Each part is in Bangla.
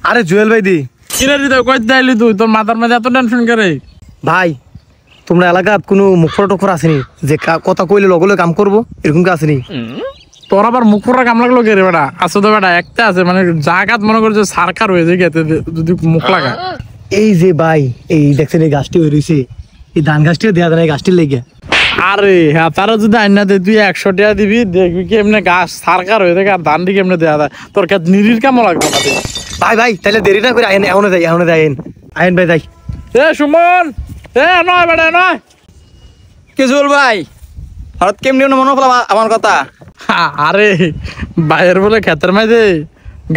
আরে জুয়েল ভাই দি কিরে হৃদয় কই দাইলি তুই তোর মাথার মধ্যে এত টেনশন করে ভাই তোমরা এলাকাত কোনো মুখর টখর আসেনি যে কথা কইলে লগলে কাম করবো এরকম কে আসেনি? তোর আবার মুখ ফোড়া কাম লাগলো কে রে বেটা? আছে তো বেটা একটা আছে মানে জায়গাত মনে করছে সারকার হয়ে যায় গেতে যদি মুখ লাগা। এই যে ভাই এই দেখছেন এই গাছটি হয়ে রয়েছে, এই ধান গাছটিও দেয়া দেয় গাছটির লেগে। আরে হ্যাঁ তারা যদি আইনা দে তুই 100 টাকা দিবি দেখবি কি এমনি গাছ সারকার হয়ে থাকে আর ধান দিকে এমনি দেয়া দেয় তোর কাছে নিরির কামও লাগবে না। ভাই ভাই তাহলে দেরি না করে আইন, এখনো যাই আইন ভাই যাই। এ সুমন নয় বেটা নয় কি জুল ভাই হঠাৎ কেমনি মনে পড়লো আমার কথা? আরে বাইরের বলে ক্ষেতের মাঝে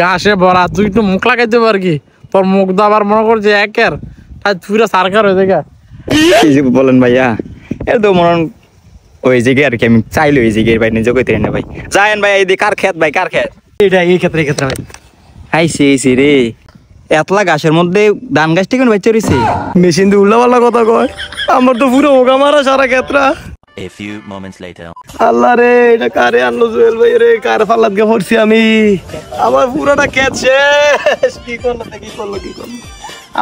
গাছে ভরা তুই একটু মুখ লাগাইতে পার কি তোর মুখ তো আবার মনে করছে একের তাই পুরো সারকার হয়ে থাকে। কি যে বলেন ভাইয়া এর তো মনে ওই জায়গায় আর কি আমি চাইলে ওই জায়গায় ভাই নিজে কইতে না ভাই যায়েন ভাই এই কার ক্ষেত ভাই কার ক্ষেত এইটা এই ক্ষেত্রে ভাই আইসি রে এতলা গাছের মধ্যে ধান গাছটা কেন বাচ্চা রয়েছে? মেশিন দিয়ে উল্লা পাল্লা কথা কয়, আমার তো পুরো ওগা মারা সারা ক্ষেত্রা। A few moments later. আল্লাহ রে এটা কারে আনলো জুয়েল ভাই রে, কার ফাল্লাত গে পড়ছি আমি, আমার পুরোটা ক্ষেত শেষ। কি করলো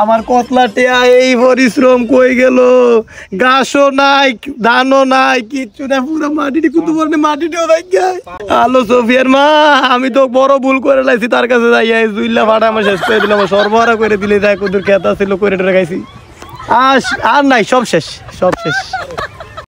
আমার কতলা টেয়া এই পরিশ্রম কই গেল, ঘাসও নাই ধানও নাই কিচ্ছু না, পুরো মাটিটি কুতু বলনে মাটিটিও নাই গায়। আলো সোফিয়ার মা আমি তো বড় ভুল করে লাইছি, তার কাছে যাই এই জুইল্লা ভাড়া আমার শেষ করে দিলাম, সরবরাহ করে দিলে যায় কুতুর খেতা ছিল করে রেখাইছি, আর নাই সব শেষ।